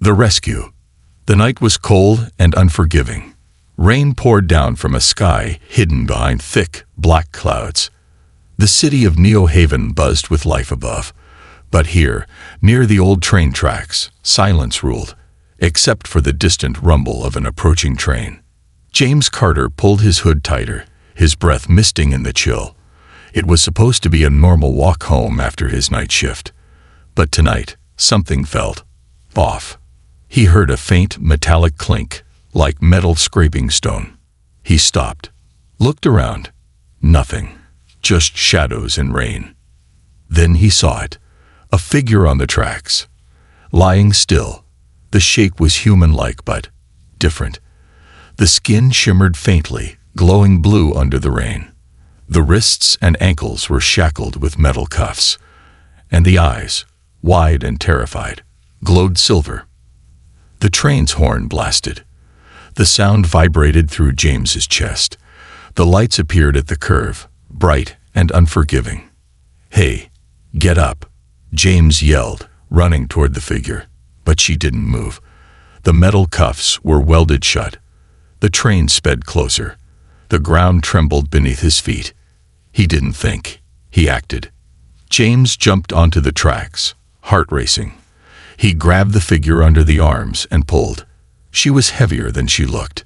The rescue. The night was cold and unforgiving. Rain poured down from a sky hidden behind thick, black clouds. The city of Neo Haven buzzed with life above. But here, near the old train tracks, silence ruled, except for the distant rumble of an approaching train. James Carter pulled his hood tighter, his breath misting in the chill. It was supposed to be a normal walk home after his night shift. But tonight, something felt off. He heard a faint metallic clink, like metal scraping stone. He stopped, looked around. Nothing, just shadows and rain. Then he saw it, a figure on the tracks, lying still. The shape was human-like but different. The skin shimmered faintly, glowing blue under the rain. The wrists and ankles were shackled with metal cuffs, and the eyes, wide and terrified, glowed silver. The train's horn blasted. The sound vibrated through James's chest. The lights appeared at the curve, bright and unforgiving. "Hey, get up," James yelled, running toward the figure. But she didn't move. The metal cuffs were welded shut. The train sped closer. The ground trembled beneath his feet. He didn't think. He acted. James jumped onto the tracks, heart racing. He grabbed the figure under the arms and pulled. She was heavier than she looked.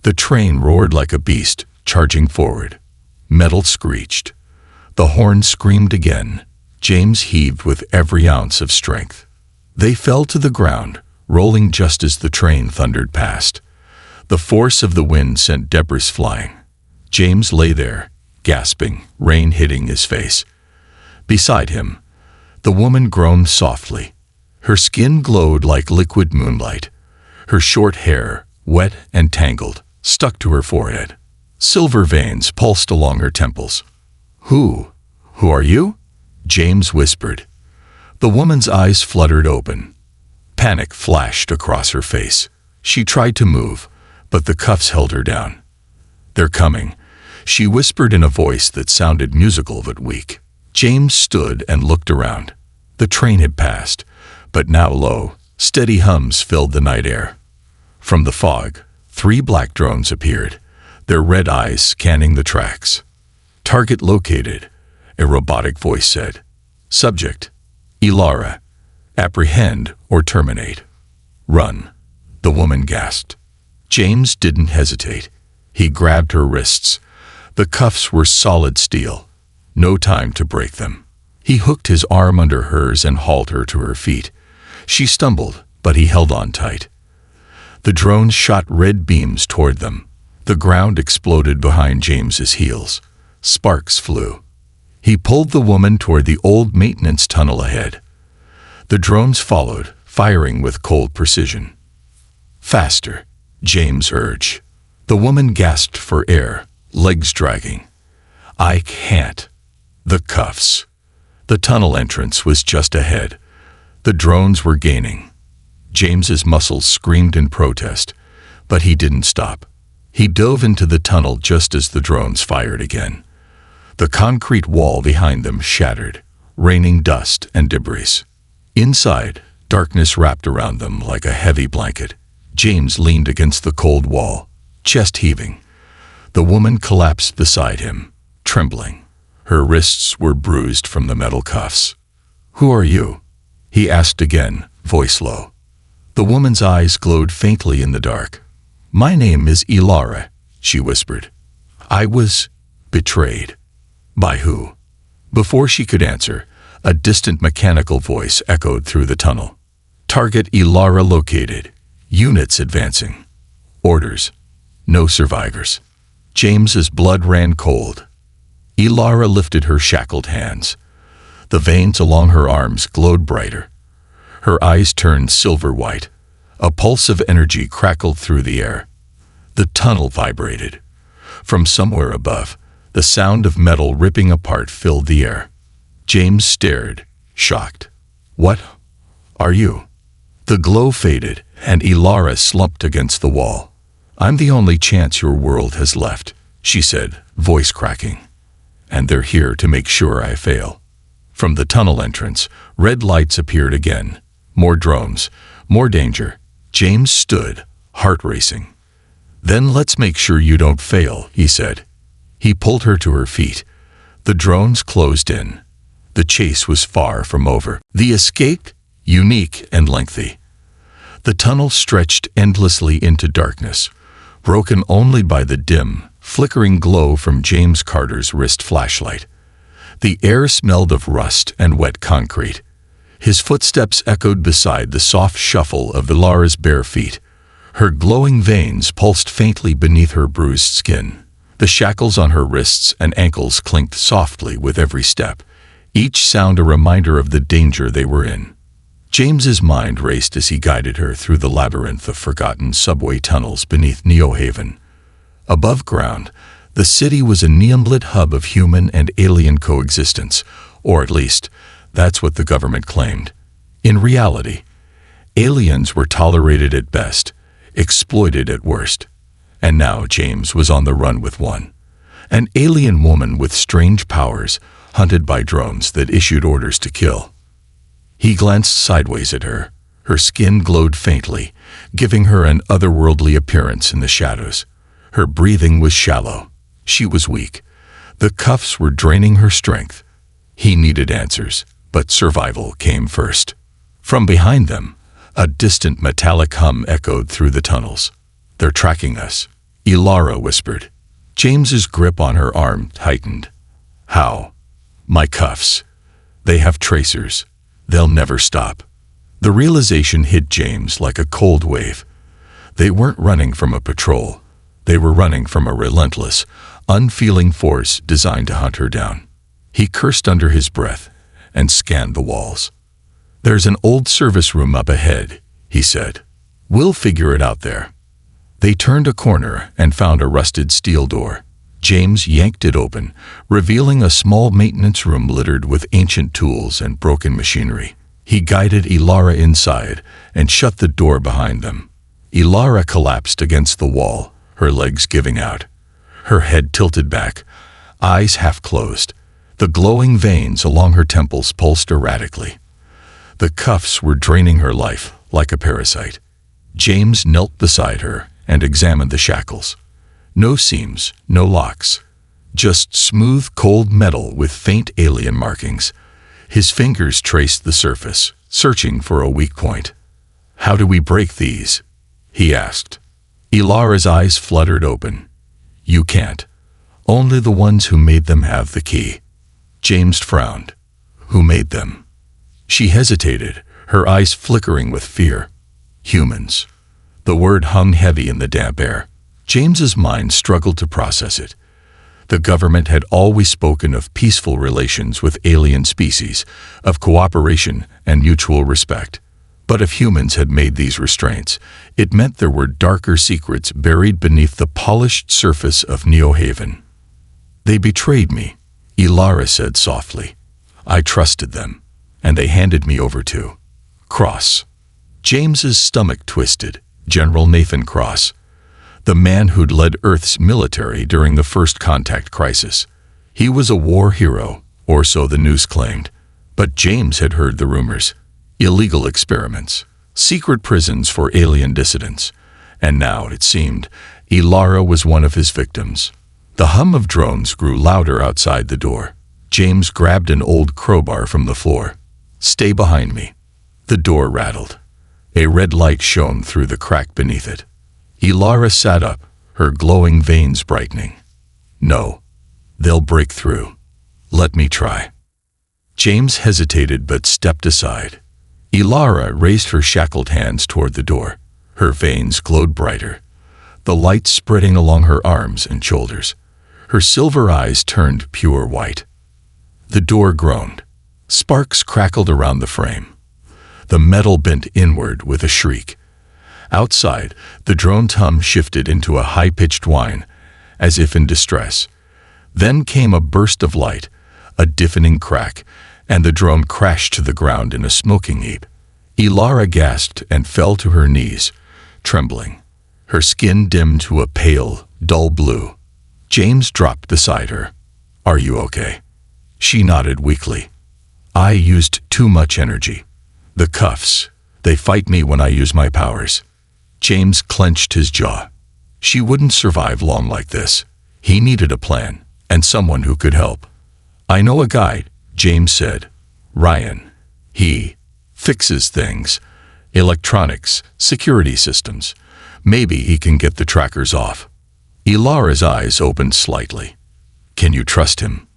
The train roared like a beast, charging forward. Metal screeched. The horn screamed again. James heaved with every ounce of strength. They fell to the ground, rolling just as the train thundered past. The force of the wind sent debris flying. James lay there, gasping, rain hitting his face. Beside him, the woman groaned softly. Her skin glowed like liquid moonlight. Her short hair, wet and tangled, stuck to her forehead. Silver veins pulsed along her temples. Who are you?" James whispered. The woman's eyes fluttered open. Panic flashed across her face. She tried to move, but the cuffs held her down. "They're coming," she whispered in a voice that sounded musical but weak. James stood and looked around. The train had passed, but now low, steady hums filled the night air. From the fog, 3 black drones appeared, their red eyes scanning the tracks. "Target located," a robotic voice said. "Subject, Ilara. Apprehend or terminate." "Run," the woman gasped. James didn't hesitate. He grabbed her wrists. The cuffs were solid steel. No time to break them. He hooked his arm under hers and hauled her to her feet. She stumbled, but he held on tight. The drones shot red beams toward them. The ground exploded behind James's heels. Sparks flew. He pulled the woman toward the old maintenance tunnel ahead. The drones followed, firing with cold precision. "Faster," James urged. The woman gasped for air, legs dragging. "I can't." The cuffs. The tunnel entrance was just ahead. The drones were gaining. James's muscles screamed in protest, but he didn't stop. He dove into the tunnel just as the drones fired again. The concrete wall behind them shattered, raining dust and debris. Inside, darkness wrapped around them like a heavy blanket. James leaned against the cold wall, chest heaving. The woman collapsed beside him, trembling. Her wrists were bruised from the metal cuffs. "Who are you?" he asked again, voice low. The woman's eyes glowed faintly in the dark. "My name is Ilara," she whispered. "I was betrayed." "By who?" Before she could answer, a distant mechanical voice echoed through the tunnel. "Target Ilara located. Units advancing. Orders. No survivors." James's blood ran cold. Ilara lifted her shackled hands. The veins along her arms glowed brighter. Her eyes turned silver white. A pulse of energy crackled through the air. The tunnel vibrated. From somewhere above, the sound of metal ripping apart filled the air. James stared, shocked. "What are you?" The glow faded, and Ilara slumped against the wall. "I'm the only chance your world has left," she said, voice cracking. "And they're here to make sure I fail." From the tunnel entrance, red lights appeared again. More drones, More danger. James stood, heart racing. Then let's make sure you don't fail, he said. He pulled her to her feet. The drones closed in. The chase was far from over. The escape, unique and lengthy. The tunnel stretched endlessly into darkness, broken only by the dim, flickering glow from James Carter's wrist flashlight. The air smelled of rust and wet concrete. His footsteps echoed beside the soft shuffle of Ilara's bare feet. Her glowing veins pulsed faintly beneath her bruised skin. The shackles on her wrists and ankles clinked softly with every step, each sound a reminder of the danger they were in. James's mind raced as he guided her through the labyrinth of forgotten subway tunnels beneath Neo Haven. Above ground, the city was a neon-lit hub of human and alien coexistence, or at least, that's what the government claimed. In reality, aliens were tolerated at best, exploited at worst. And now James was on the run with one. An alien woman with strange powers, hunted by drones that issued orders to kill. He glanced sideways at her. Her skin glowed faintly, giving her an otherworldly appearance in the shadows. Her breathing was shallow. She was weak. The cuffs were draining her strength. He needed answers, but survival came first. From behind them, a distant metallic hum echoed through the tunnels. They're tracking us, Ilara whispered. James's grip on her arm tightened. How? My cuffs. They have tracers. They'll never stop. The realization hit James like a cold wave. They weren't running from a patrol. They were running from a relentless, unfeeling force designed to hunt her down. He cursed under his breath and scanned the walls. There's an old service room up ahead, he said. We'll figure it out there. They turned a corner and found a rusted steel door. James yanked it open, revealing a small maintenance room littered with ancient tools and broken machinery. He guided Ilara inside and shut the door behind them. Ilara collapsed against the wall, her legs giving out. Her head tilted back, eyes half closed. The glowing veins along her temples pulsed erratically. The cuffs were draining her life like a parasite. James knelt beside her and examined the shackles. No seams, no locks. Just smooth, cold metal with faint alien markings. His fingers traced the surface, searching for a weak point. How do we break these? He asked. Ilara's eyes fluttered open. You can't. Only the ones who made them have the key. James frowned. Who made them? She hesitated, her eyes flickering with fear. Humans. The word hung heavy in the damp air. James's mind struggled to process it. The government had always spoken of peaceful relations with alien species, of cooperation and mutual respect. But if humans had made these restraints, it meant there were darker secrets buried beneath the polished surface of Neo Haven. They betrayed me, Ilara said softly. I trusted them, and they handed me over to Cross. James's stomach twisted. General Nathan Cross, the man who'd led Earth's military during the First Contact crisis. He was a war hero, or so the news claimed. But James had heard the rumors. Illegal experiments, secret prisons for alien dissidents. And now, it seemed, Ilara was one of his victims. The hum of drones grew louder outside the door. James grabbed an old crowbar from the floor. Stay behind me. The door rattled. A red light shone through the crack beneath it. Ilara sat up, her glowing veins brightening. No, they'll break through. Let me try. James hesitated but stepped aside. Ilara raised her shackled hands toward the door. Her veins glowed brighter, the light spreading along her arms and shoulders. Her silver eyes turned pure white. The door groaned. Sparks crackled around the frame. The metal bent inward with a shriek. Outside, the drone's hum shifted into a high-pitched whine, as if in distress. Then came a burst of light, a deafening crack, and the drone crashed to the ground in a smoking heap. Ilara gasped and fell to her knees, trembling. Her skin dimmed to a pale, dull blue. James dropped beside her. Are you okay? She nodded weakly. I used too much energy. The cuffs, They fight me when I use my powers. James clenched his jaw. She wouldn't survive long like this. He needed a plan, and someone who could help. I know a guy, James said. Ryan. He fixes things. Electronics, security systems. Maybe he can get the trackers off. Ilara's eyes opened slightly. Can you trust him?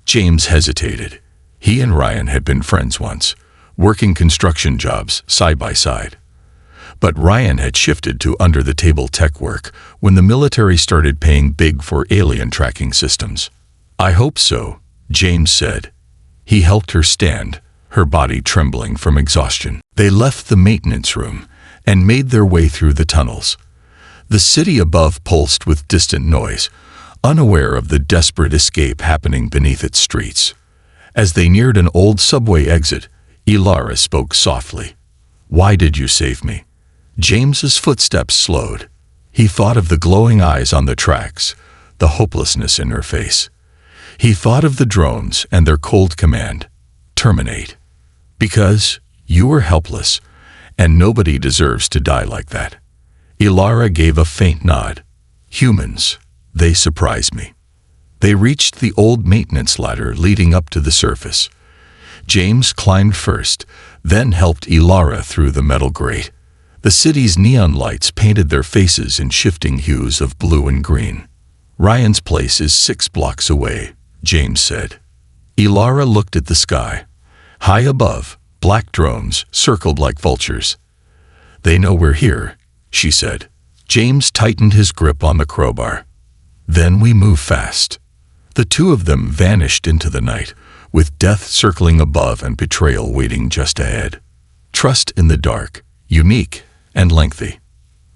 James hesitated. He and Ryan had been friends once, working construction jobs side by side. But Ryan had shifted to under-the-table tech work when the military started paying big for alien tracking systems. I hope so, James said. He helped her stand, her body trembling from exhaustion. They left the maintenance room and made their way through the tunnels. The city above pulsed with distant noise, unaware of the desperate escape happening beneath its streets. As they neared an old subway exit, Ilara spoke softly. Why did you save me? James's footsteps slowed. He thought of the glowing eyes on the tracks, the hopelessness in her face. He thought of the drones and their cold command. Terminate. Because you were helpless, and nobody deserves to die like that. Ilara gave a faint nod. Humans, they surprised me. They reached the old maintenance ladder leading up to the surface. James climbed first, then helped Ilara through the metal grate. The city's neon lights painted their faces in shifting hues of blue and green. Ryan's place is 6 blocks away, James said. Ilara looked at the sky. High above, black drones circled like vultures. They know we're here, she said. James tightened his grip on the crowbar. Then we move fast. The two of them vanished into the night, with death circling above and betrayal waiting just ahead. Trust in the dark, unique and lengthy.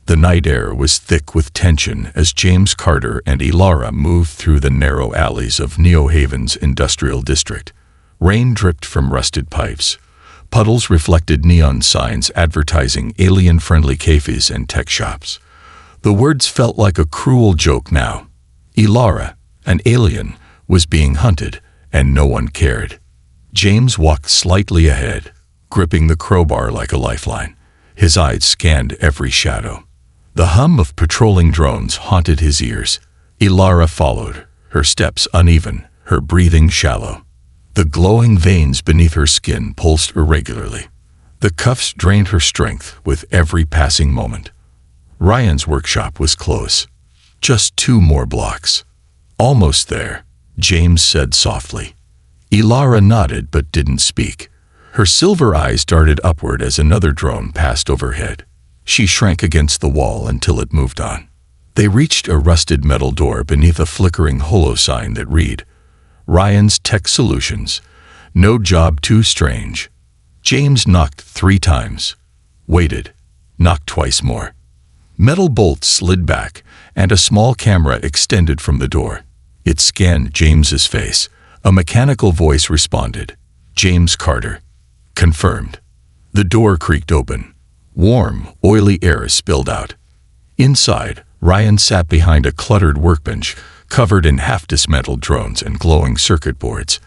The night air was thick with tension as James Carter and Ilara moved through the narrow alleys of New Haven's industrial district. Rain dripped from rusted pipes. Puddles reflected neon signs advertising alien-friendly cafes and tech shops. The words felt like a cruel joke now. Ilara, an alien, was being hunted, and no one cared. James walked slightly ahead, gripping the crowbar like a lifeline. His eyes scanned every shadow. The hum of patrolling drones haunted his ears. Ilara followed, her steps uneven, her breathing shallow. The glowing veins beneath her skin pulsed irregularly. The cuffs drained her strength with every passing moment. Ryan's workshop was close. Just 2 more blocks. Almost there, James said softly. Ilara nodded but didn't speak. Her silver eyes darted upward as another drone passed overhead. She shrank against the wall until it moved on. They reached a rusted metal door beneath a flickering holo sign that read, Ryan's Tech Solutions. No job too strange. James knocked 3 times. Waited. Knocked twice more. Metal bolts slid back, and a small camera extended from the door. It scanned James's face. A mechanical voice responded. James Carter. Confirmed. The door creaked open. Warm, oily air spilled out. Inside, Ryan sat behind a cluttered workbench, covered in half-dismantled drones and glowing circuit boards.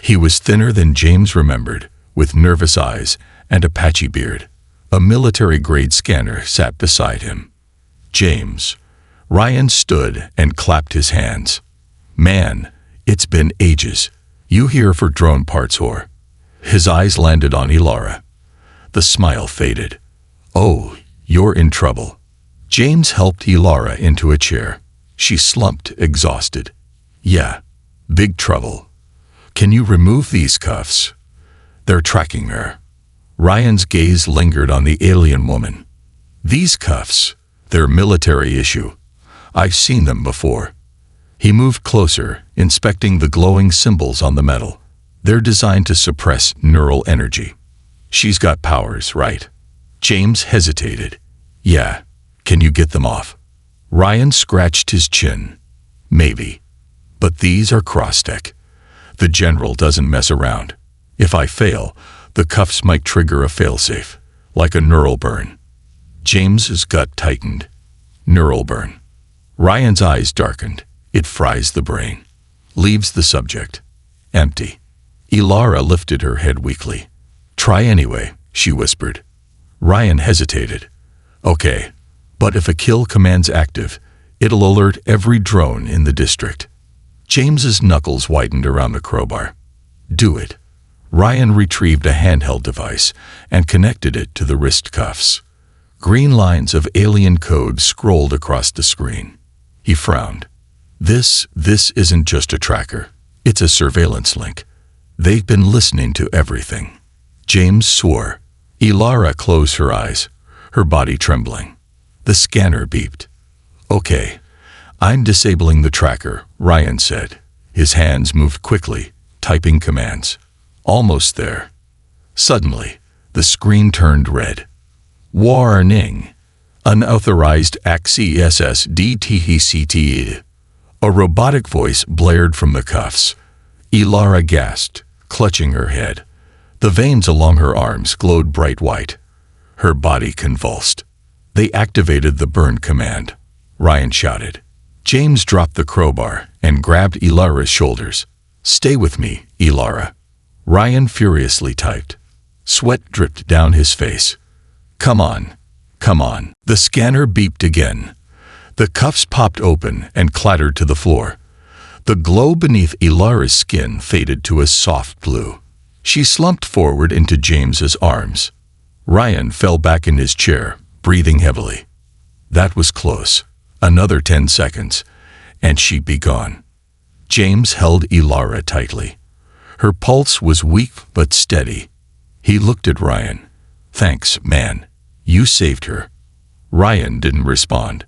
He was thinner than James remembered, with nervous eyes and a patchy beard. A military-grade scanner sat beside him. James. Ryan stood and clapped his hands. Man, it's been ages. You here for drone parts, whore? His eyes landed on Ilara. The smile faded. Oh, you're in trouble. James helped Ilara into a chair. She slumped, exhausted. Yeah, big trouble. Can you remove these cuffs? They're tracking her. Ryan's gaze lingered on the alien woman. These cuffs, they're military issue. I've seen them before. He moved closer, inspecting the glowing symbols on the metal. They're designed to suppress neural energy. She's got powers, right? James hesitated. Yeah. Can you get them off? Ryan scratched his chin. Maybe. But these are cross-tech. The general doesn't mess around. If I fail, the cuffs might trigger a failsafe, like a neural burn. James's gut tightened. Neural burn. Ryan's eyes darkened. It fries the brain. Leaves the subject. Empty. Ilara lifted her head weakly. Try anyway, she whispered. Ryan hesitated. Okay, but if a kill command's active, it'll alert every drone in the district. James's knuckles widened around the crowbar. Do it. Ryan retrieved a handheld device and connected it to the wrist cuffs. Green lines of alien code scrolled across the screen. He frowned. This isn't just a tracker. It's a surveillance link. They've been listening to everything. James swore. Ilara closed her eyes, her body trembling. The scanner beeped. Okay, I'm disabling the tracker, Ryan said. His hands moved quickly, typing commands. Almost there. Suddenly, the screen turned red. Warning. Unauthorized access DTCT. A robotic voice blared from the cuffs. Ilara gasped, clutching her head. The veins along her arms glowed bright white. Her body convulsed. They activated the burn command, Ryan shouted. James dropped the crowbar and grabbed Ilara's shoulders. Stay with me, Ilara. Ryan furiously typed. Sweat dripped down his face. Come on. Come on. The scanner beeped again. The cuffs popped open and clattered to the floor. The glow beneath Ilara's skin faded to a soft blue. She slumped forward into James's arms. Ryan fell back in his chair, breathing heavily. That was close. Another 10 seconds, and she'd be gone. James held Ilara tightly. Her pulse was weak but steady. He looked at Ryan. Thanks, man. You saved her. Ryan didn't respond.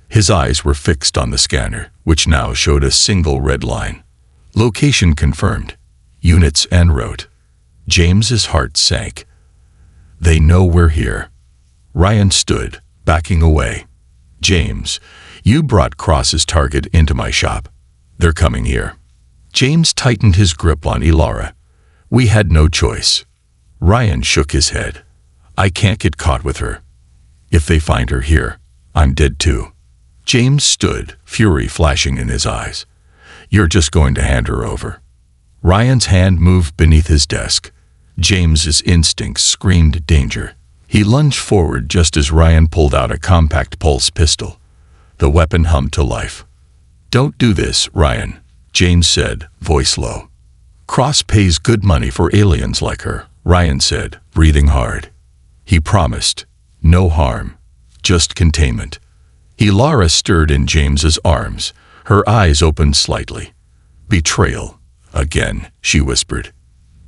His eyes were fixed on the scanner, which now showed a single red line. Location confirmed. Units en route. James's heart sank. They know we're here. Ryan stood, backing away. James, you brought Cross's target into my shop. They're coming here. James tightened his grip on Ilara. We had no choice. Ryan shook his head. I can't get caught with her. If they find her here, I'm dead too. James stood, fury flashing in his eyes. You're just going to hand her over. Ryan's hand moved beneath his desk. James's instincts screamed danger. He lunged forward just as Ryan pulled out a compact pulse pistol. The weapon hummed to life. Don't do this, Ryan, James said, voice low. Cross pays good money for aliens like her, Ryan said, breathing hard. He promised. No harm. Just containment. Ilara stirred in James's arms. Her eyes opened slightly. Betrayal. Again, she whispered.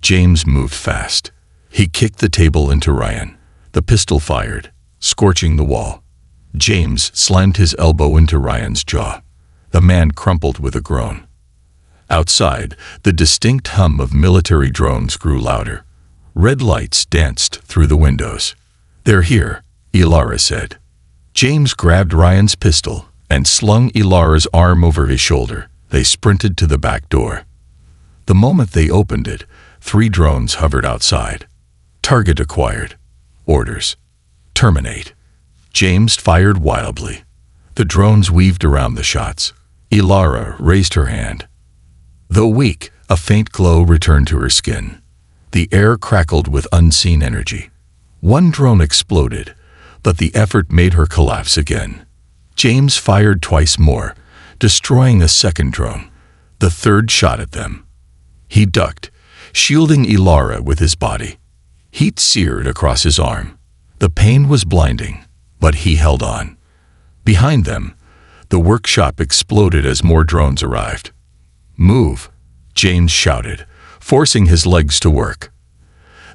James moved fast. He kicked the table into Ryan. The pistol fired, scorching the wall. James slammed his elbow into Ryan's jaw. The man crumpled with a groan. Outside, the distinct hum of military drones grew louder. Red lights danced through the windows. They're here, Ilara said. James grabbed Ryan's pistol and slung Ilara's arm over his shoulder. They sprinted to the back door. The moment they opened it, 3 drones hovered outside. Target acquired. Orders. Terminate. James fired wildly. The drones weaved around the shots. Ilara raised her hand. Though weak, a faint glow returned to her skin. The air crackled with unseen energy. One drone exploded, but the effort made her collapse again. James fired twice more, destroying a second drone. The third shot at them. He ducked, shielding Ilara with his body. Heat seared across his arm. The pain was blinding, but he held on. Behind them, the workshop exploded as more drones arrived. Move, James shouted, forcing his legs to work.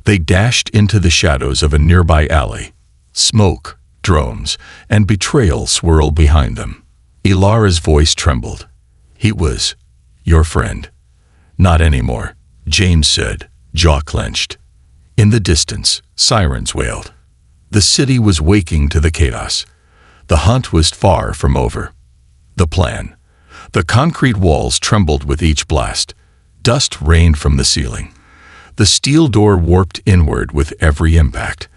They dashed into the shadows of a nearby alley. Smoke, drones, and betrayal swirled behind them. Ilara's voice trembled. He was your friend. Not anymore, James said, jaw clenched. In the distance, sirens wailed. The city was waking to the chaos. The hunt was far from over. The plan. The concrete walls trembled with each blast. Dust rained from the ceiling. The steel door warped inward with every impact.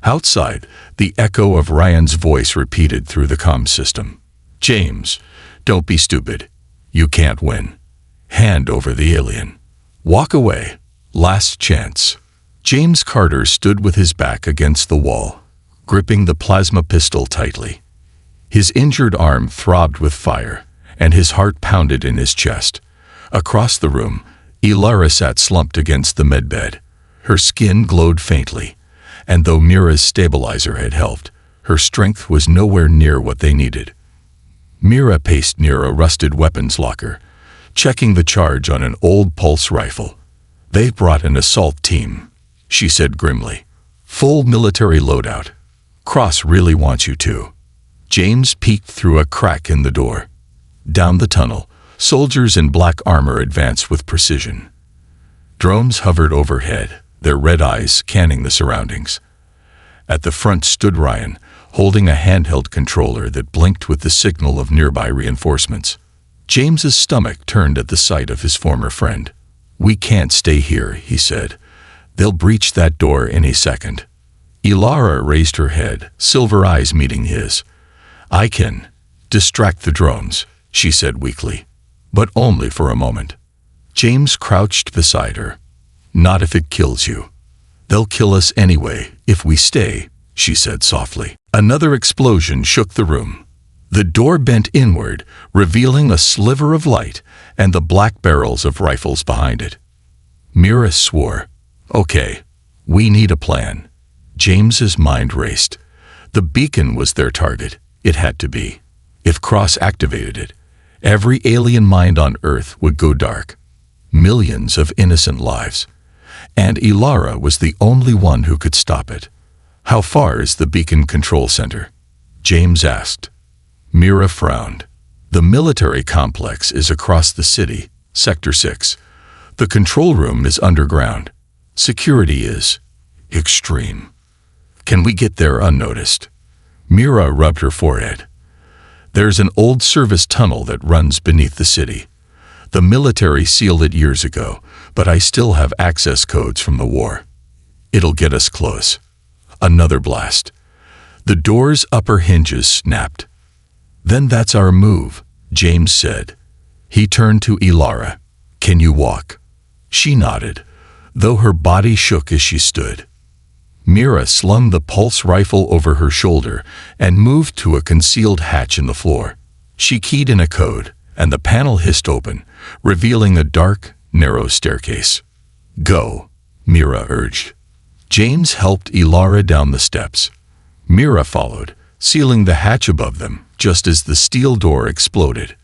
Outside, the echo of Ryan's voice repeated through the comm system. James, don't be stupid. You can't win. Hand over the alien. Walk away. Last chance. James Carter stood with his back against the wall. gripping the plasma pistol tightly. His injured arm throbbed with fire, and his heart pounded in his chest. Across the room, Ilara sat slumped against the medbed. Her skin glowed faintly, and though Mira's stabilizer had helped, her strength was nowhere near what they needed. Mira paced near a rusted weapons locker, checking the charge on an old pulse rifle. "They've brought an assault team," she said grimly. "Full military loadout. Cross really wants you to." James peeked through a crack in the door. Down the tunnel, soldiers in black armor advanced with precision. Drones hovered overhead, their red eyes scanning the surroundings. At the front stood Ryan, holding a handheld controller that blinked with the signal of nearby reinforcements. James's stomach turned at the sight of his former friend. "We can't stay here," he said. "They'll breach that door any second." Ilara raised her head, silver eyes meeting his. "I can distract the drones," she said weakly, "but only for a moment." James crouched beside her. "Not if it kills you." "They'll kill us anyway, if we stay," she said softly. Another explosion shook the room. The door bent inward, revealing a sliver of light and the black barrels of rifles behind it. Mira swore. "Okay, we need a plan." James's mind raced. The beacon was their target. It had to be. If Cross activated it, every alien mind on Earth would go dark. Millions of innocent lives. And Ilara was the only one who could stop it. "How far is the beacon control center?" James asked. Mira frowned. "The military complex is across the city, Sector 6. The control room is underground. Security is extreme. Can we get there unnoticed?" Mira rubbed her forehead. "There's an old service tunnel that runs beneath the city. The military sealed it years ago, but I still have access codes from the war. It'll get us close." Another blast. The door's upper hinges snapped. "Then that's our move," James said. He turned to Ilara. "Can you walk?" She nodded, though her body shook as she stood. Mira slung the pulse rifle over her shoulder and moved to a concealed hatch in the floor. She keyed in a code, and the panel hissed open, revealing a dark, narrow staircase. "Go," Mira urged. James helped Ilara down the steps. Mira followed, sealing the hatch above them just as the steel door exploded.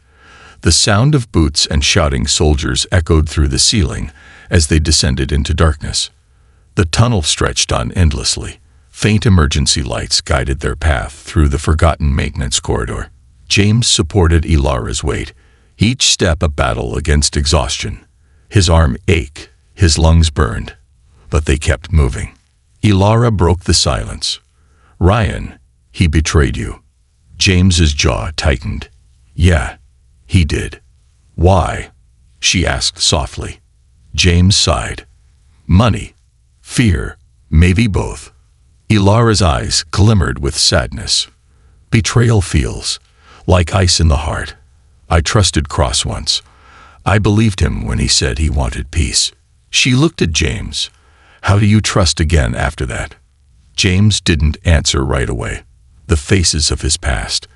The sound of boots and shouting soldiers echoed through the ceiling as they descended into darkness. The tunnel stretched on endlessly. Faint emergency lights guided their path through the forgotten maintenance corridor. James supported Ilara's weight, each step a battle against exhaustion. His arm ached, his lungs burned, but they kept moving. Ilara broke the silence. "Ryan, he betrayed you." James's jaw tightened. "Yeah, he did." "Why?" she asked softly. James sighed. "Money. Fear. Maybe both." Ilara's eyes glimmered with sadness. "Betrayal feels like ice in the heart. I trusted Cross once. I believed him when he said he wanted peace." She looked at James. "How do you trust again after that?" James didn't answer right away. The faces of his past,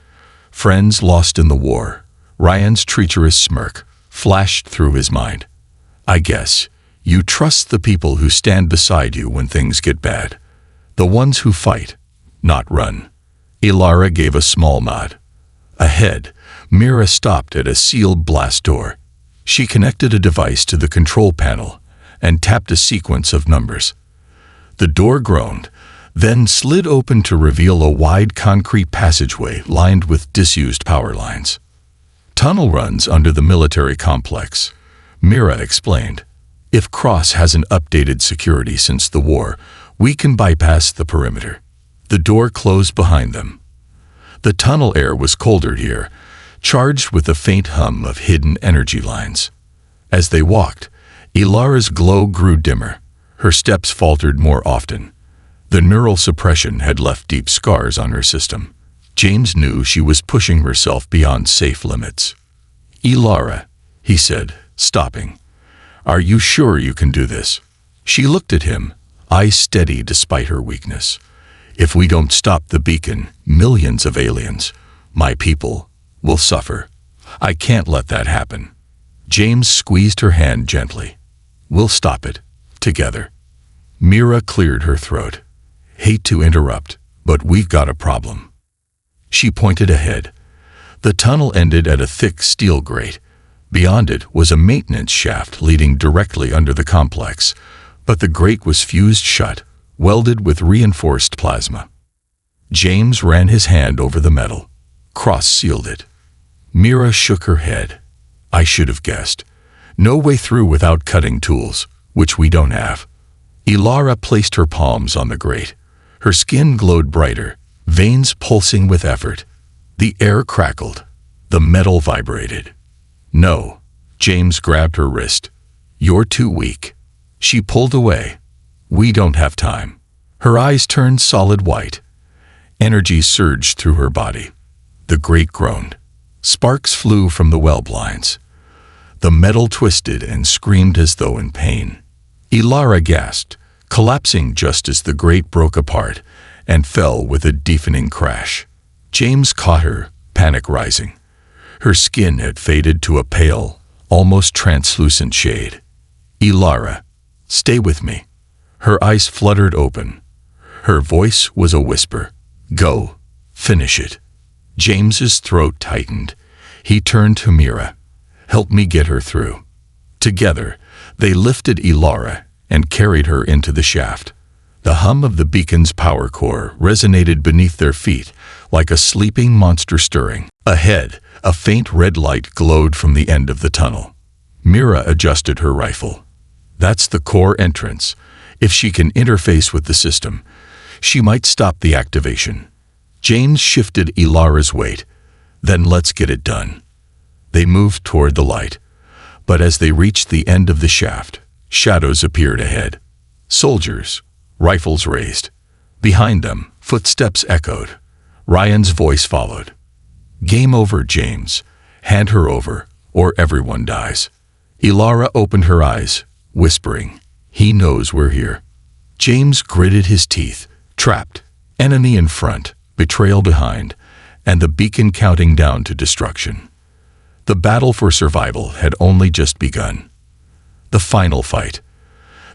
friends lost in the war, Ryan's treacherous smirk, flashed through his mind. "I guess you trust the people who stand beside you when things get bad. The ones who fight, not run." Ilara gave a small nod. Ahead, Mira stopped at a sealed blast door. She connected a device to the control panel and tapped a sequence of numbers. The door groaned, then slid open to reveal a wide concrete passageway lined with disused power lines. "Tunnel runs under the military complex," Mira explained. "If Cross hasn't updated security since the war, we can bypass the perimeter." The door closed behind them. The tunnel air was colder here, charged with a faint hum of hidden energy lines. As they walked, Ilara's glow grew dimmer. Her steps faltered more often. The neural suppression had left deep scars on her system. James knew she was pushing herself beyond safe limits. "Ilara," he said, stopping. "Are you sure you can do this?" She looked at him, eyes steady despite her weakness. If we don't stop the beacon, millions of aliens, my people, will suffer. I can't let that happen. James squeezed her hand gently. We'll stop it. Together. Mira cleared her throat. Hate to interrupt, but we've got a problem. She pointed ahead. The tunnel ended at a thick steel grate. Beyond it was a maintenance shaft leading directly under the complex, but the grate was fused shut, welded with reinforced plasma. James ran his hand over the metal. Cross-sealed it. Mira shook her head. I should have guessed. No way through without cutting tools, which we don't have. Ilara placed her palms on the grate. Her skin glowed brighter, veins pulsing with effort. The air crackled. The metal vibrated. No. James grabbed her wrist. You're too weak. She pulled away. We don't have time. Her eyes turned solid white. Energy surged through her body. The grate groaned. Sparks flew from the well blinds. The metal twisted and screamed as though in pain. Ilara gasped, collapsing just as the grate broke apart and fell with a deafening crash. James caught her, panic rising. Her skin had faded to a pale, almost translucent shade. Ilara, stay with me. Her eyes fluttered open. Her voice was a whisper. Go. Finish it. James's throat tightened. He turned to Mira. Help me get her through. Together, they lifted Ilara and carried her into the shaft. The hum of the beacon's power core resonated beneath their feet like a sleeping monster stirring. Ahead, a faint red light glowed from the end of the tunnel. Mira adjusted her rifle. That's the core entrance. If she can interface with the system, she might stop the activation. James shifted Ilara's weight. Then let's get it done. They moved toward the light, but as they reached the end of the shaft, shadows appeared ahead. Soldiers, rifles raised. Behind them, footsteps echoed. Ryan's voice followed. Game over, James. Hand her over, or everyone dies. Ilara opened her eyes, whispering, He knows we're here. James gritted his teeth. Trapped. Enemy in front, betrayal behind, and the beacon counting down to destruction. The battle for survival had only just begun. The final fight.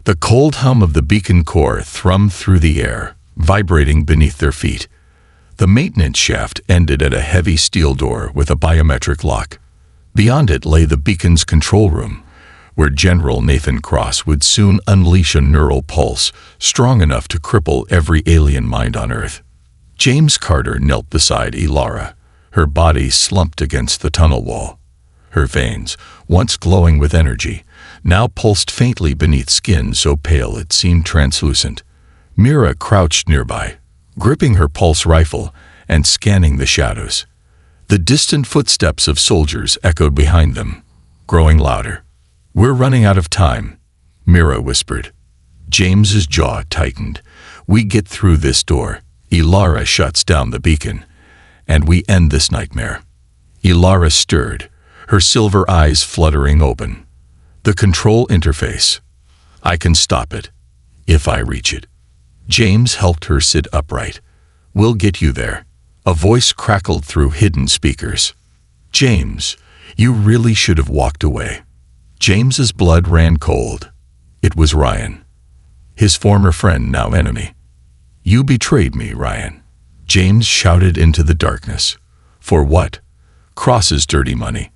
The cold hum of the beacon core thrummed through the air, vibrating beneath their feet. The maintenance shaft ended at a heavy steel door with a biometric lock. Beyond it lay the beacon's control room, where General Nathan Cross would soon unleash a neural pulse strong enough to cripple every alien mind on Earth. James Carter knelt beside Ilara, her body slumped against the tunnel wall. Her veins, once glowing with energy, now pulsed faintly beneath skin so pale it seemed translucent. Mira crouched nearby, gripping her pulse rifle and scanning the shadows. The distant footsteps of soldiers echoed behind them, growing louder. We're running out of time, Mira whispered. James's jaw tightened. We get through this door. Ilara shuts down the beacon, and we end this nightmare. Ilara stirred, her silver eyes fluttering open. The control interface. I can stop it, if I reach it. James helped her sit upright. We'll get you there. A voice crackled through hidden speakers. James, you really should have walked away. James's blood ran cold. It was Ryan. His former friend, now enemy. You betrayed me, Ryan. James shouted into the darkness. For what? Cross's dirty money.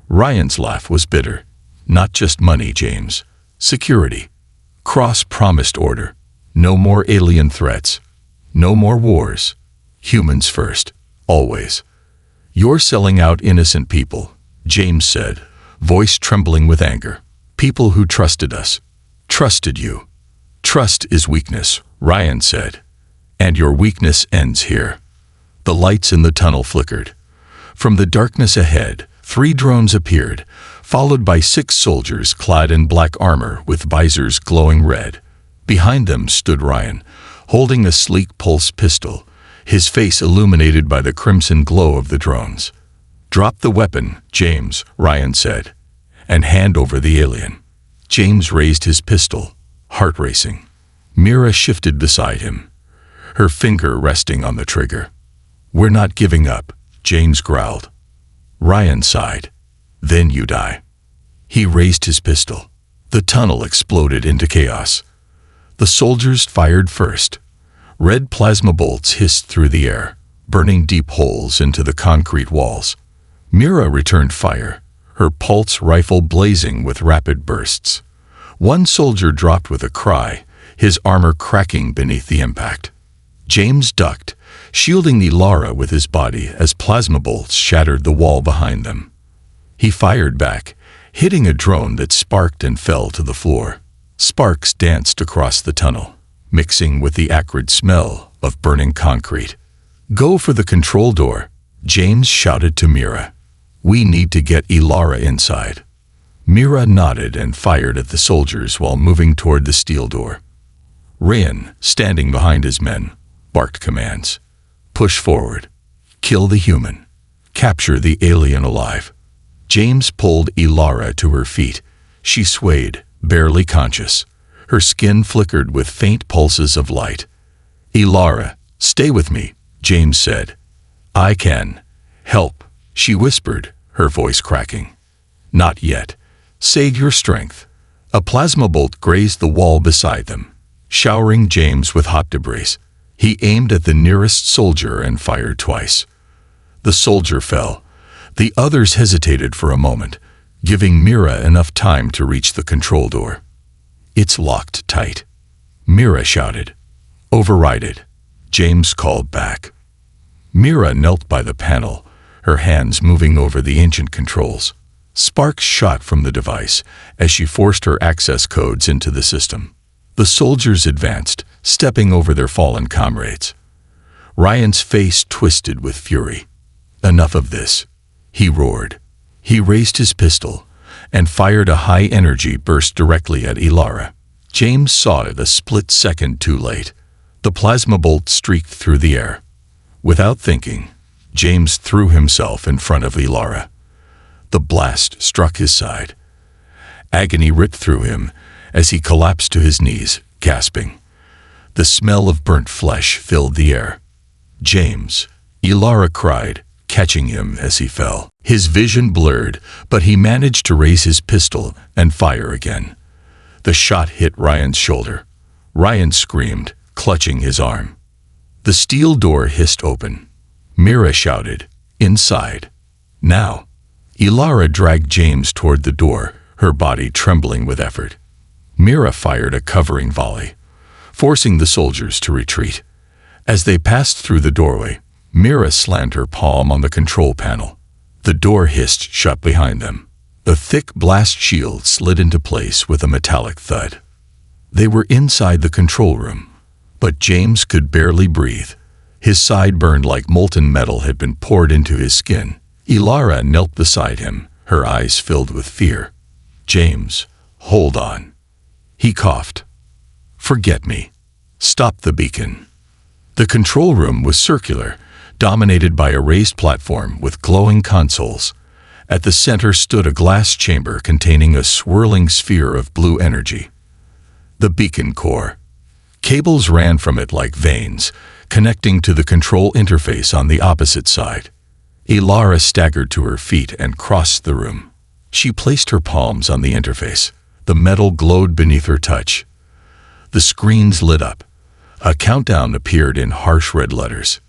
Ryan's laugh was bitter. Not just money, James. Security. Cross promised order. No more alien threats. No more wars. Humans first. Always. You're selling out innocent people, James said, voice trembling with anger. People who trusted us. Trusted you. Trust is weakness, Ryan said. And your weakness ends here. The lights in the tunnel flickered. From the darkness ahead, 3 drones appeared, followed by 6 soldiers clad in black armor with visors glowing red. Behind them stood Ryan, holding a sleek pulse pistol, his face illuminated by the crimson glow of the drones. Drop the weapon, James, Ryan said, and hand over the alien. James raised his pistol, heart racing. Mira shifted beside him. her finger resting on the trigger. "We're not giving up," James growled. Ryan sighed. "Then you die." He raised his pistol. The tunnel exploded into chaos. The soldiers fired first. Red plasma bolts hissed through the air, burning deep holes into the concrete walls. Mira returned fire, her pulse rifle blazing with rapid bursts. One soldier dropped with a cry, his armor cracking beneath the impact. James ducked, shielding Ilara with his body as plasma bolts shattered the wall behind them. He fired back, hitting a drone that sparked and fell to the floor. Sparks danced across the tunnel, mixing with the acrid smell of burning concrete. "Go for the control door," James shouted to Mira. "We need to get Ilara inside." Mira nodded and fired at the soldiers while moving toward the steel door. Ryan, standing behind his men, barked commands. "Push forward. Kill the human. Capture the alien alive." James pulled Ilara to her feet. She swayed, barely conscious. Her skin flickered with faint pulses of light. "Ilara, stay with me," James said. "I can help," she whispered, her voice cracking. "Not yet. Save your strength." A plasma bolt grazed the wall beside them, showering James with hot debris. He aimed at the nearest soldier and fired twice. The soldier fell. The others hesitated for a moment, giving Mira enough time to reach the control door. "It's locked tight," Mira shouted. "Override it," James called back. Mira knelt by the panel, her hands moving over the ancient controls. Sparks shot from the device as she forced her access codes into the system. The soldiers advanced, stepping over their fallen comrades. Ryan's face twisted with fury. "Enough of this," he roared. He raised his pistol and fired a high-energy burst directly at Ilara. James saw it a split second too late. The plasma bolt streaked through the air. Without thinking, James threw himself in front of Ilara. The blast struck his side. Agony ripped through him as he collapsed to his knees, gasping. The smell of burnt flesh filled the air. "James," Ilara cried, catching him as he fell. His vision blurred, but he managed to raise his pistol and fire again. The shot hit Ryan's shoulder. Ryan screamed, clutching his arm. The steel door hissed open. Mira shouted, "Inside." "Now." Ilara dragged James toward the door, her body trembling with effort. Mira fired a covering volley, forcing the soldiers to retreat. As they passed through the doorway, Mira slammed her palm on the control panel. The door hissed shut behind them. The thick blast shield slid into place with a metallic thud. They were inside the control room, but James could barely breathe. His side burned like molten metal had been poured into his skin. Ilara knelt beside him, her eyes filled with fear. "James, hold on." He coughed. "Forget me. Stop the beacon." The control room was circular, dominated by a raised platform with glowing consoles. At the center stood a glass chamber containing a swirling sphere of blue energy. The beacon core. Cables ran from it like veins, connecting to the control interface on the opposite side. Ilara staggered to her feet and crossed the room. She placed her palms on the interface. The metal glowed beneath her touch. The screens lit up. A countdown appeared in harsh red letters.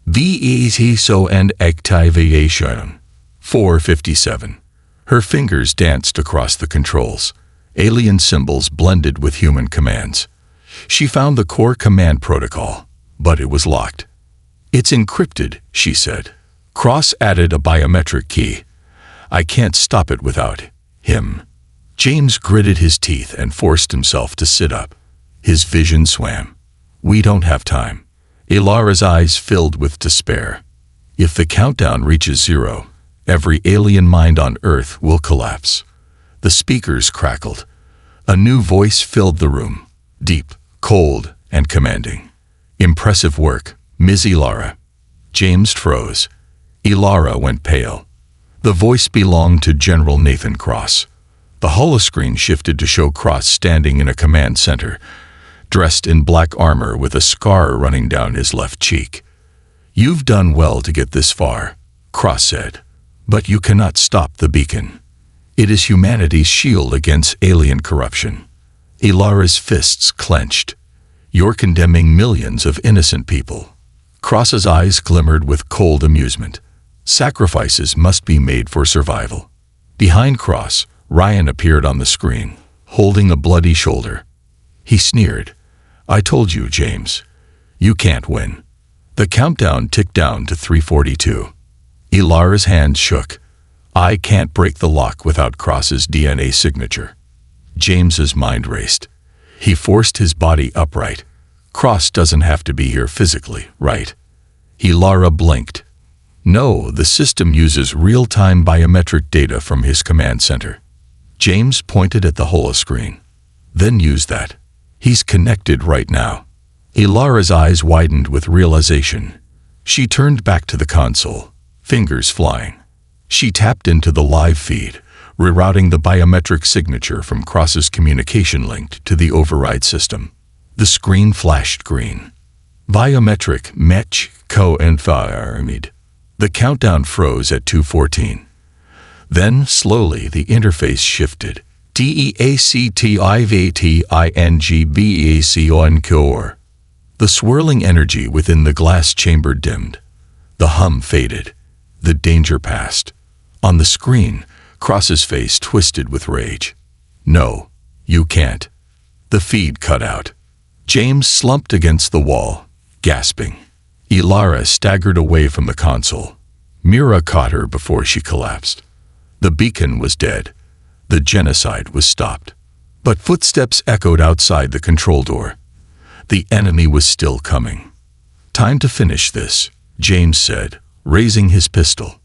"VESO and activation." 4:57. Her fingers danced across the controls. Alien symbols blended with human commands. She found the core command protocol, but it was locked. "It's encrypted," she said. Cross added a biometric key. "I can't stop it without him." James gritted his teeth and forced himself to sit up. His vision swam. "We don't have time." Ilara's eyes filled with despair. "If the countdown reaches 0, every alien mind on Earth will collapse." The speakers crackled. A new voice filled the room, deep, cold, and commanding. "Impressive work, Ms. Ilara." James froze. Ilara went pale. The voice belonged to General Nathan Cross. The holoscreen shifted to show Cross standing in a command center, dressed in black armor with a scar running down his left cheek. "You've done well to get this far," Cross said, "but you cannot stop the beacon. It is humanity's shield against alien corruption." Ilara's fists clenched. "You're condemning millions of innocent people." Cross's eyes glimmered with cold amusement. "Sacrifices must be made for survival." Behind Cross, Ryan appeared on the screen, holding a bloody shoulder. He sneered. "I told you, James. You can't win." The countdown ticked down to 3:42. Ilara's hands shook. "I can't break the lock without Cross's DNA signature." James's mind raced. He forced his body upright. "Cross doesn't have to be here physically, right?" Ilara blinked. "No, the system uses real-time biometric data from his command center." James pointed at the holoscreen. "Then use that. He's connected right now." Ilara's eyes widened with realization. She turned back to the console, fingers flying. She tapped into the live feed, rerouting the biometric signature from Cross's communication link to the override system. The screen flashed green. Biometric match confirmed. The countdown froze at 2:14. Then, slowly, the interface shifted. DEACTIVATINGBAC The swirling energy within the glass chamber dimmed. The hum faded. The danger passed. On the screen, Cross's face twisted with rage. "No, you can't." The feed cut out. James slumped against the wall, gasping. Ilara staggered away from the console. Mira caught her before she collapsed. The beacon was dead. The genocide was stopped. But footsteps echoed outside the control door. The enemy was still coming. "Time to finish this," James said, raising his pistol.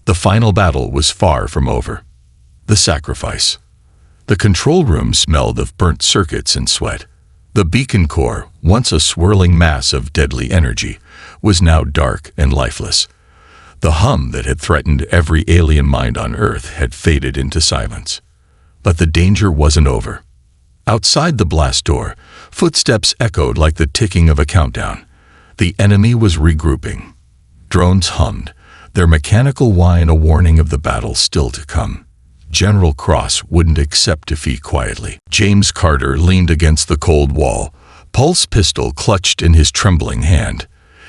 The final battle was far from over. The sacrifice. The control room smelled of burnt circuits and sweat. The beacon core, once a swirling mass of deadly energy, was now dark and lifeless. The hum that had threatened every alien mind on Earth had faded into silence. But the danger wasn't over. Outside the blast door, footsteps echoed like the ticking of a countdown. The enemy was regrouping. Drones hummed, their mechanical whine a warning of the battle still to come. General Cross wouldn't accept defeat quietly. James Carter leaned against the cold wall, pulse pistol clutched in his trembling hand.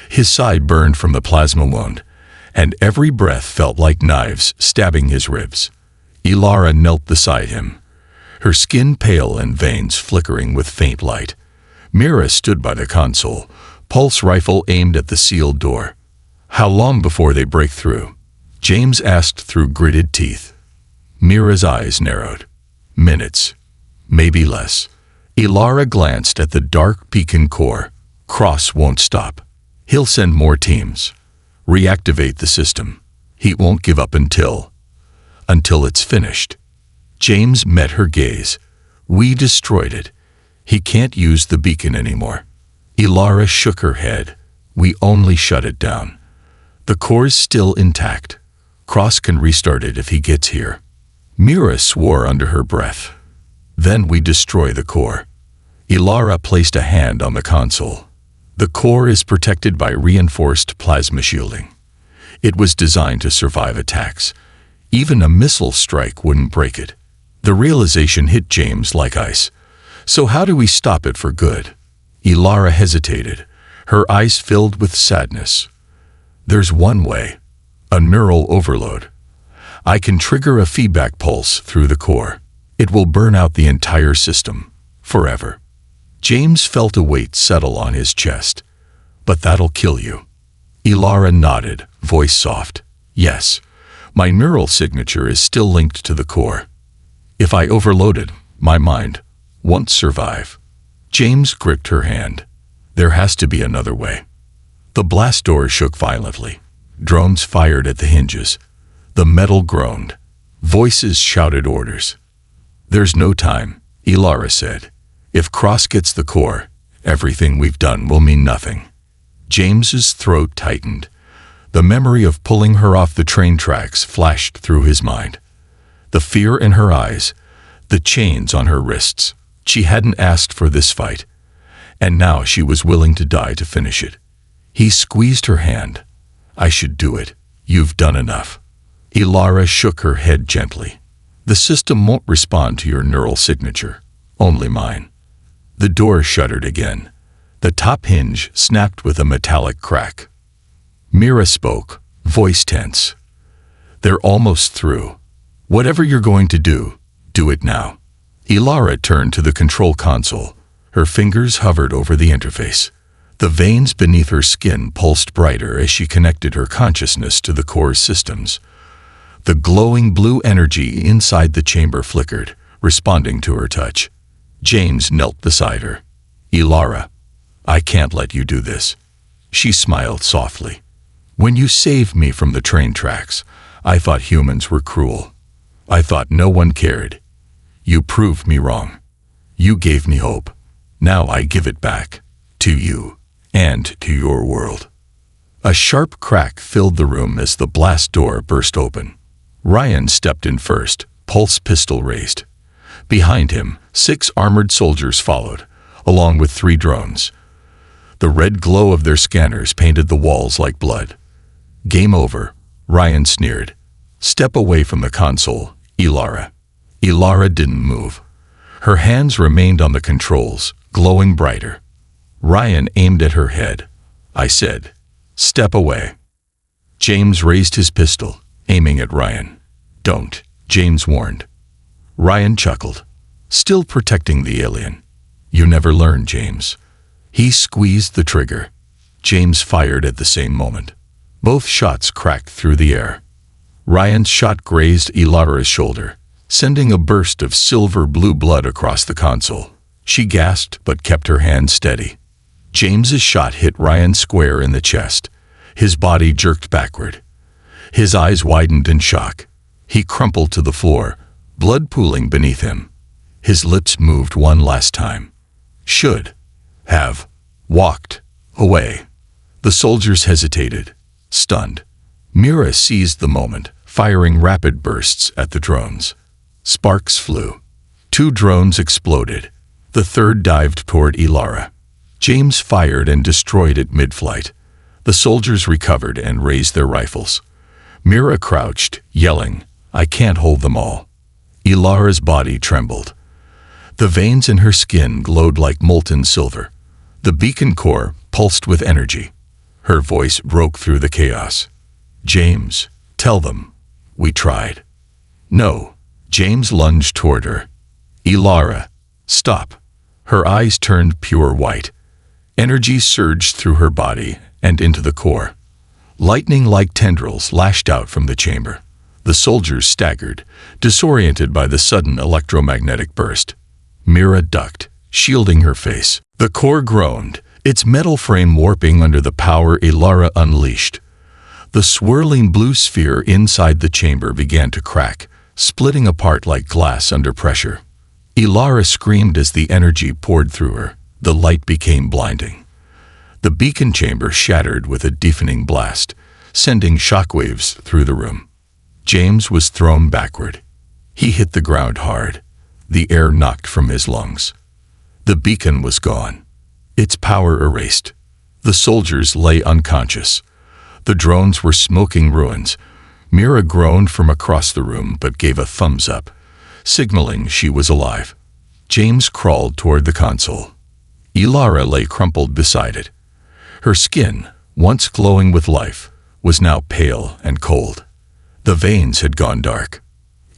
His side burned from the plasma wound, and every breath felt like knives stabbing his ribs. Ilara knelt beside him, her skin pale and veins flickering with faint light. Mira stood by the console, pulse rifle aimed at the sealed door. "How long before they break through?" James asked through gritted teeth. Mira's eyes narrowed. "Minutes. Maybe less." Ilara glanced at the dark beacon core. "Cross won't stop. He'll send more teams. Reactivate the system. He won't give up until it's finished." James met her gaze. "We destroyed it. He can't use the beacon anymore." Ilara shook her head. "We only shut it down. The core's still intact. Cross can restart it if he gets here." Mira swore under her breath. "Then we destroy the core." Ilara placed a hand on the console. The core is protected by reinforced plasma shielding. It was designed to survive attacks. Even a missile strike wouldn't break it. The realization hit James like ice. "So how do we stop it for good?" Ilara hesitated, her eyes filled with sadness. "There's one way. A neural overload. I can trigger a feedback pulse through the core. It will burn out the entire system. Forever." James felt a weight settle on his chest. "But that'll kill you." Ilara nodded, voice soft. "Yes, my neural signature is still linked to the core. If I overload it, my mind won't survive." James gripped her hand. "There has to be another way." The blast door shook violently. Drones fired at the hinges. The metal groaned. Voices shouted orders. "There's no time," Ilara said. "If Cross gets the core, everything we've done will mean nothing." James's throat tightened. The memory of pulling her off the train tracks flashed through his mind. The fear in her eyes, the chains on her wrists. She hadn't asked for this fight. and now she was willing to die to finish it. He squeezed her hand. "I should do it. You've done enough." Ilara shook her head gently. "The system won't respond to your neural signature. Only mine." The door shuddered again. The top hinge snapped with a metallic crack. Mira spoke, voice tense. "They're almost through. Whatever you're going to do it now." Ilara turned to the control console. Her fingers hovered over the interface. The veins beneath her skin pulsed brighter as she connected her consciousness to the core's systems. The glowing blue energy inside the chamber flickered, responding to her touch. James knelt beside her. "Ilara, I can't let you do this." She smiled softly. "When you saved me from the train tracks, I thought humans were cruel. I thought no one cared. You proved me wrong. You gave me hope. Now I give it back. To you. And to your world." A sharp crack filled the room as the blast door burst open. Ryan stepped in first, pulse pistol raised. Behind him, 6 armored soldiers followed, along with 3 drones. The red glow of their scanners painted the walls like blood. "Game over," Ryan sneered. "Step away from the console, Ilara." Ilara didn't move. Her hands remained on the controls, glowing brighter. Ryan aimed at her head. "I said, step away." James raised his pistol, aiming at Ryan. "Don't," James warned. Ryan chuckled, still protecting the alien. "You never learn, James." He squeezed the trigger. James fired at the same moment. Both shots cracked through the air. Ryan's shot grazed Ilara's shoulder, sending a burst of silver-blue blood across the console. She gasped but kept her hand steady. James's shot hit Ryan square in the chest. His body jerked backward. His eyes widened in shock. He crumpled to the floor, blood pooling beneath him. His lips moved one last time. "Should have walked away." The soldiers hesitated, stunned. Mira seized the moment, firing rapid bursts at the drones. Sparks flew. 2 drones exploded. The third dived toward Ilara. James fired and destroyed it mid-flight. The soldiers recovered and raised their rifles. Mira crouched, yelling, "I can't hold them all." Ilara's body trembled. The veins in her skin glowed like molten silver. The beacon core pulsed with energy. Her voice broke through the chaos. "James, tell them. We tried." "No." James lunged toward her. "Ilara, stop." Her eyes turned pure white. Energy surged through her body and into the core. Lightning-like tendrils lashed out from the chamber. The soldiers staggered, disoriented by the sudden electromagnetic burst. Mira ducked, shielding her face. The core groaned, its metal frame warping under the power Ilara unleashed. The swirling blue sphere inside the chamber began to crack, splitting apart like glass under pressure. Ilara screamed as the energy poured through her. The light became blinding. The beacon chamber shattered with a deafening blast, sending shockwaves through the room. James was thrown backward. He hit the ground hard. The air knocked from his lungs. The beacon was gone. Its power erased. The soldiers lay unconscious. The drones were smoking ruins. Mira groaned from across the room but gave a thumbs up, signaling she was alive. James crawled toward the console. Ilara lay crumpled beside it. Her skin, once glowing with life, was now pale and cold. The veins had gone dark.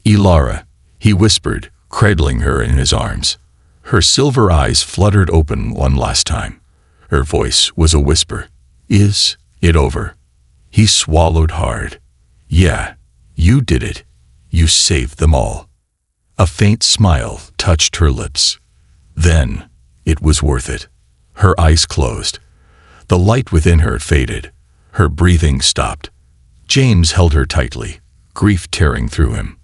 "Ilara," he whispered, cradling her in his arms. Her silver eyes fluttered open one last time. Her voice was a whisper. "Is it over?" He swallowed hard. "Yeah, you did it. You saved them all." A faint smile touched her lips. Then, it was worth it. Her eyes closed. The light within her faded. Her breathing stopped. James held her tightly, grief tearing through him.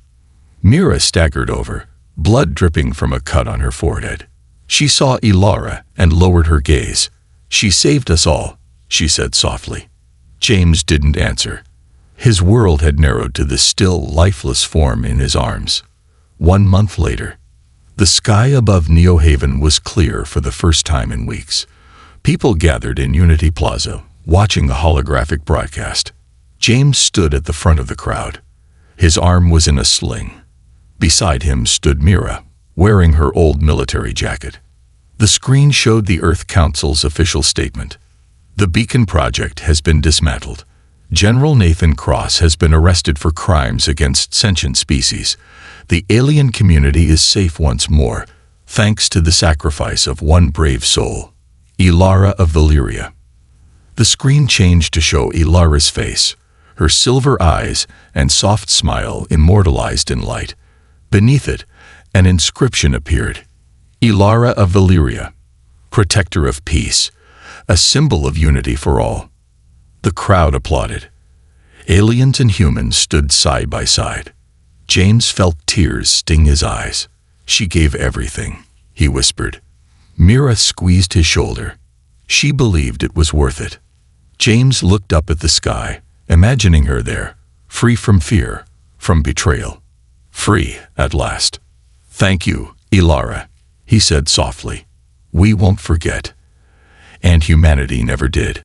Mira staggered over, blood dripping from a cut on her forehead. She saw Ilara and lowered her gaze. "She saved us all," she said softly. James didn't answer. His world had narrowed to the still, lifeless form in his arms. 1 month later. The sky above Neo Haven was clear for the first time in weeks. People gathered in Unity Plaza, watching the holographic broadcast. James stood at the front of the crowd. His arm was in a sling. Beside him stood Mira, wearing her old military jacket. The screen showed the Earth Council's official statement. The Beacon Project has been dismantled. General Nathan Cross has been arrested for crimes against sentient species. The alien community is safe once more, thanks to the sacrifice of one brave soul, Ilara of Valyria. The screen changed to show Ilara's face, her silver eyes and soft smile immortalized in light. Beneath it, an inscription appeared. Ilara of Valyria, protector of peace, a symbol of unity for all. The crowd applauded. Aliens and humans stood side by side. James felt tears sting his eyes. She gave everything, he whispered. Mira squeezed his shoulder. She believed it was worth it. James looked up at the sky, imagining her there, free from fear, from betrayal. Free, at last. Thank you, Ilara, he said softly. We won't forget. And humanity never did.